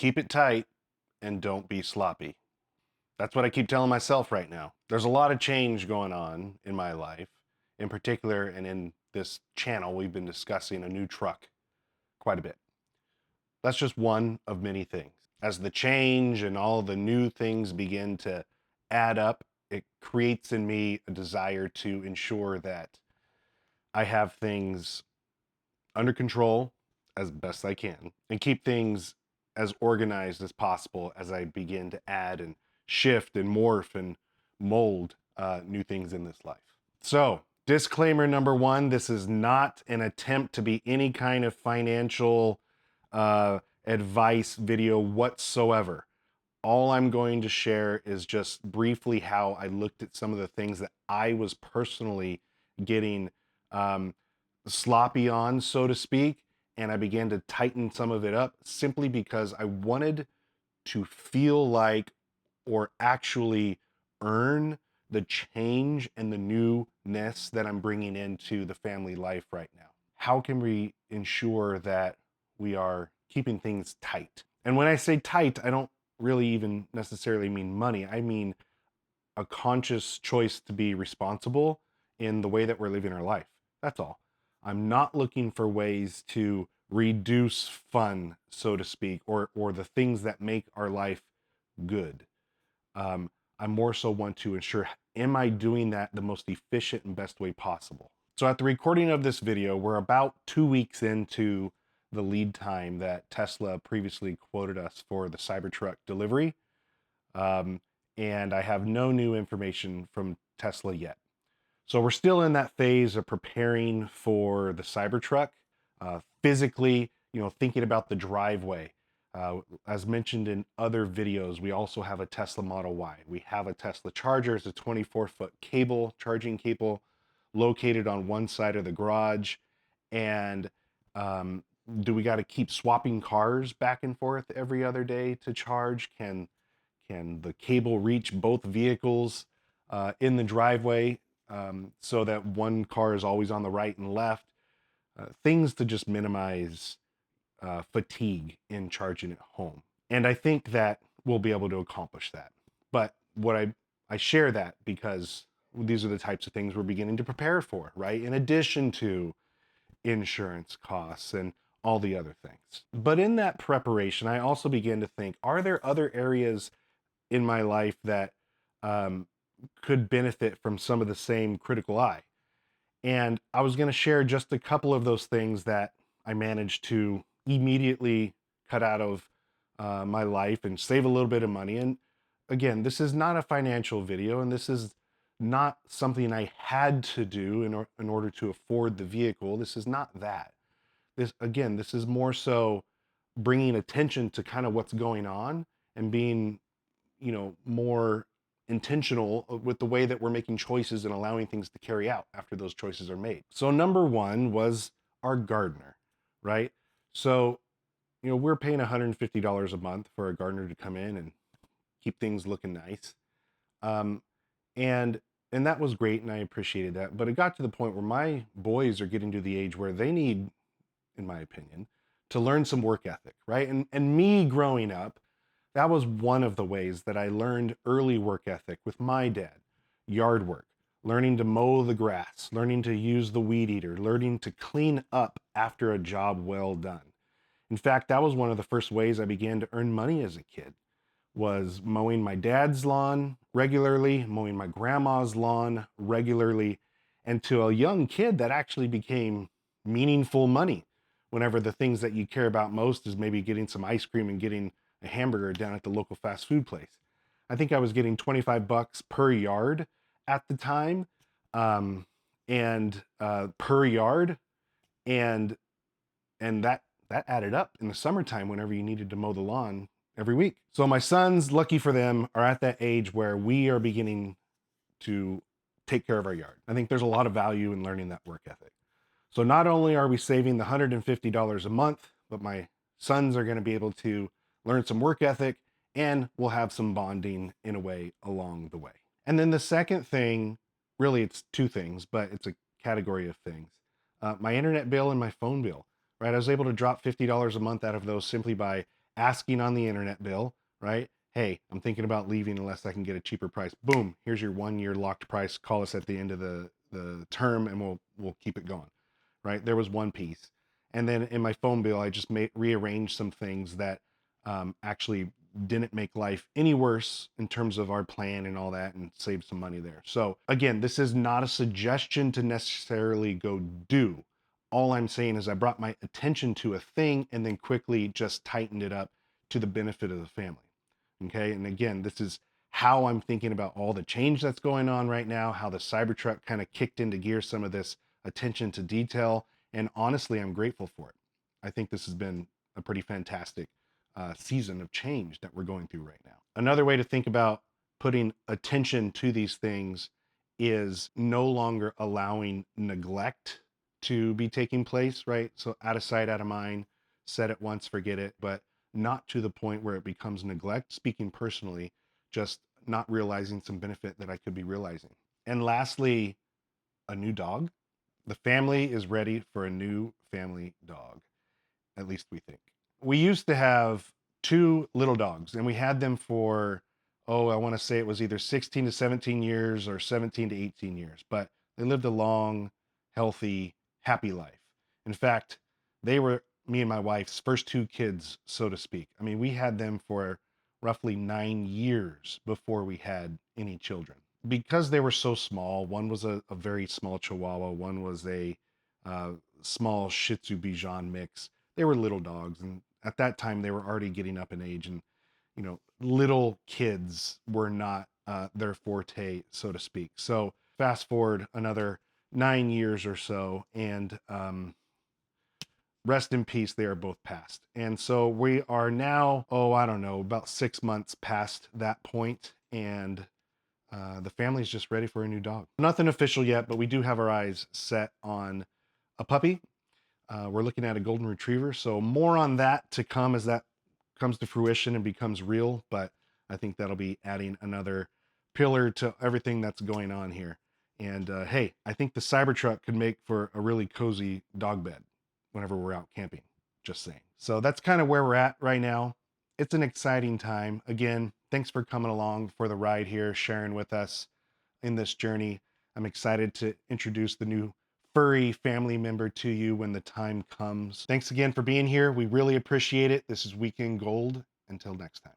keep it tight and don't be sloppy. That's what I keep telling myself right now. There's a lot of change going on in my life, in particular, and in this channel, we've been discussing a new truck quite a bit. That's just one of many things. As the change and all the new things begin to add up, it creates in me a desire to ensure that I have things under control as best I can and keep things as organized as possible as I begin to add and shift and morph and mold new things in this life. So, disclaimer number one, this is not an attempt to be any kind of financial advice video whatsoever. All I'm going to share is just briefly how I looked at some of the things that I was personally getting um, sloppy on, so to speak, and I began to tighten some of it up simply because I wanted to feel like or actually earn the change and the newness that I'm bringing into the family life right now. How can we ensure that we are keeping things tight? And when I say tight, I don't really even necessarily mean money. I mean a conscious choice to be responsible in the way that we're living our life. That's all. I'm not looking for ways to reduce fun, so to speak, or the things that make our life good. Um, I more so want to ensure, am I doing that the most efficient and best way possible? So at the recording of this video, we're about 2 weeks into the lead time that Tesla previously quoted us for the Cybertruck delivery. Um, and I have no new information from Tesla yet. So we're still in that phase of preparing for the Cybertruck, physically, thinking about the driveway. As mentioned in other videos, we also have a Tesla Model Y. We have a Tesla charger. It's a 24-foot cable, charging cable, located on one side of the garage. And do we got to keep swapping cars back and forth every other day to charge? Can the cable reach both vehicles in the driveway so that one car is always on the right and left? Things to just minimize fatigue in charging at home. And I think that we'll be able to accomplish that. But I share that because these are the types of things we're beginning to prepare for, right? In addition to insurance costs and all the other things. But in that preparation, I also began to think, are there other areas in my life that um, could benefit from some of the same critical eye? And I was going to share just a couple of those things that I managed to immediately cut out of my life and save a little bit of money. And again, this is not a financial video, and this is not something I had to do in order to afford the vehicle. This is not that. This is more so bringing attention to kind of what's going on and being, more intentional with the way that we're making choices and allowing things to carry out after those choices are made. So number one was our gardener, right? So, we're paying $150 a month for a gardener to come in and keep things looking nice. Um, and and that was great and I appreciated that. But it got to the point where my boys are getting to the age where they need, in my opinion, to learn some work ethic, right? And me growing up, that was one of the ways that I learned early work ethic with my dad. Yard work, learning to mow the grass, learning to use the weed eater, learning to clean up after a job well done. In fact, that was one of the first ways I began to earn money as a kid, was mowing my dad's lawn regularly, mowing my grandma's lawn regularly. And to a young kid, that actually became meaningful money whenever the things that you care about most is maybe getting some ice cream and getting a hamburger down at the local fast food place. I think I was getting 25 bucks per yard at the time, and per yard, and that added up in the summertime whenever you needed to mow the lawn every week. So my sons, lucky for them, are at that age where we are beginning to take care of our yard. I think there's a lot of value in learning that work ethic. So not only are we saving the $150 a month, but my sons are going to be able to learn some work ethic and we'll have some bonding in a way along the way. And then the second thing, really it's two things, but it's a category of things. My internet bill and my phone bill, right? I was able to drop $50 a month out of those simply by asking on the internet bill, right? Hey, I'm thinking about leaving unless I can get a cheaper price. Boom, here's your 1 year locked price. Call us at the end of the term and we'll keep it going. Right? There was one piece. And then in my phone bill, I just rearranged some things that actually didn't make life any worse in terms of our plan and all that, and saved some money there. So again, this is not a suggestion to necessarily go do. All I'm saying is I brought my attention to a thing and then quickly just tightened it up to the benefit of the family. Okay. And again, this is how I'm thinking about all the change that's going on right now, how the Cybertruck kind of kicked into gear some of this attention to detail. And honestly, I'm grateful for it. I think this has been a pretty fantastic season of change that we're going through right now. Another way to think about putting attention to these things is no longer allowing neglect to be taking place, right? So out of sight, out of mind, said it once, forget it, but not to the point where it becomes neglect. Speaking personally, just not realizing some benefit that I could be realizing. And lastly, a new dog. The family is ready for a new family dog. At least we think. We used to have two little dogs, and we had them for, oh, I want to say it was either 16 to 17 years or 17 to 18 years, but they lived a long, healthy, happy life. In fact, they were me and my wife's first two kids, so to speak. I mean, we had them for roughly 9 years before we had any children. Because they were so small, one was a very small Chihuahua, one was a uh, small Shih Tzu Bichon mix. They were little dogs, and at that time they were already getting up in age, and little kids were not their forte, so to speak. So fast forward another 9 years or so, and rest in peace, they are both passed. And so we are now, oh, I don't know, about 6 months past that point, and the family's just ready for a new dog. Nothing official yet, but we do have our eyes set on a puppy. We're looking at a golden retriever, so more on that to come as that comes to fruition and becomes real. But I think that'll be adding another pillar to everything that's going on here. And hey, I think the Cybertruck could make for a really cozy dog bed whenever we're out camping. Just saying. So that's kind of where we're at right now. It's an exciting time. Again, thanks for coming along for the ride here, sharing with us in this journey. I'm excited to introduce the new furry family member to you when the time comes. Thanks again for being here. We really appreciate it. This is Weekend Gold. Until next time.